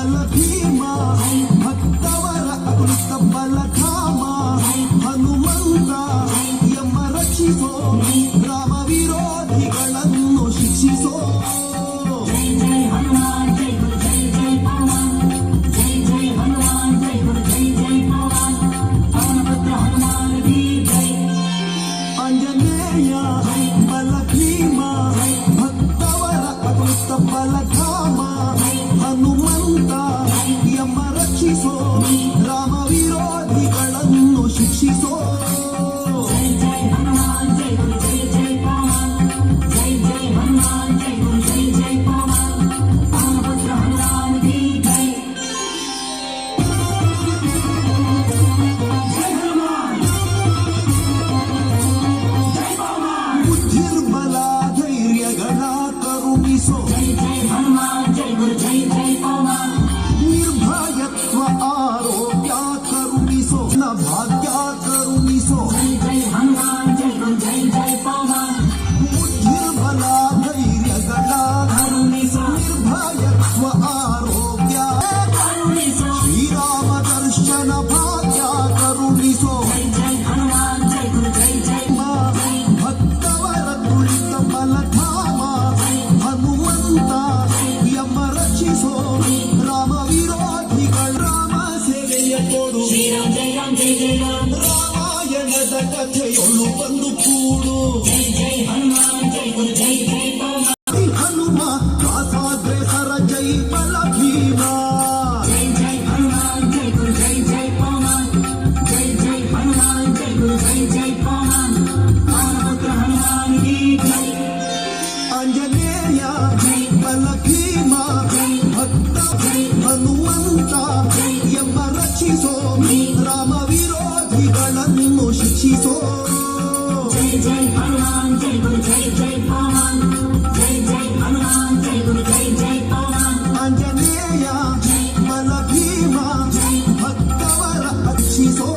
ಬಲ ಭೀಮ ಭಕ್ತವರ ಅಮೃತ ಬಲಧಾಮ ಹನುಮಂತ ಯಮ ರಕ್ಷಿಸೋ ರಾಮ ವಿರೋಧಿಗಳನ್ನು ಶಿಕ್ಷಿಸೋ ಬಲಧಾಮ ಹನುಮಂತ ಯಮ ರಕ್ಷಿಸೋ ರಾಮ ವಿರೋಧಿಗಳನ್ನು ಶಿಕ್ಷಿಸೋ ಬುದ್ಧಿರ್ಬಲ ಧೈರ್ಯಗಳ ಕರುಣಿಸೋ ನಿರ್ಭಯತ್ವ ಆರೋಗ್ಯ ಕರುಣಿಸೋ ನ ಭಾಗ್ಯ ಕರುಣಿಸೋ ಬುದ್ಧಿರ್ಬಲ ಧೈರ್ಯಗಳ ಕರುಣಿಸೋ ನಿರ್ಭಯತ್ವ ಆರೋಗ್ಯ ಶ್ರೀರಾಮ ದರ್ಶನ ಭಾಗ್ಯ ಕರುಣಿಸೋ ಭಕ್ತವರ ತುಳಿತ ಬಲಧಾಮ ಹನುಮಂತ ಯಮ ರಕ್ಷಿಸೋ ರಾಮ ವಿರೋಧಿಗಳ ರಾಮ ಸೇವೆಯ ಕೊಡು ರಾಮಾಯಣದ ಕಥೆಯೊಳು ಬಂದು ಕೂಡು ಹನುಮ ಕಾಸಾಗ್ರೇಸರ ಜೈ ಬಲ ಭೀಮ ಆಂಜನೇಯ ಬಲ ಭೀಮ ಭಕ್ತ ಹನುಮಂತ ಯಮ ರಕ್ಷಿಸೋ ರಾಮ ವಿರೋಧಿಗಳನ್ನು ಶಿಕ್ಷಿಸೋ ಆಂಜನೇಯ ಬಲ ಭೀಮ ಭಕ್ತವರ ರಕ್ಷಿಸೋ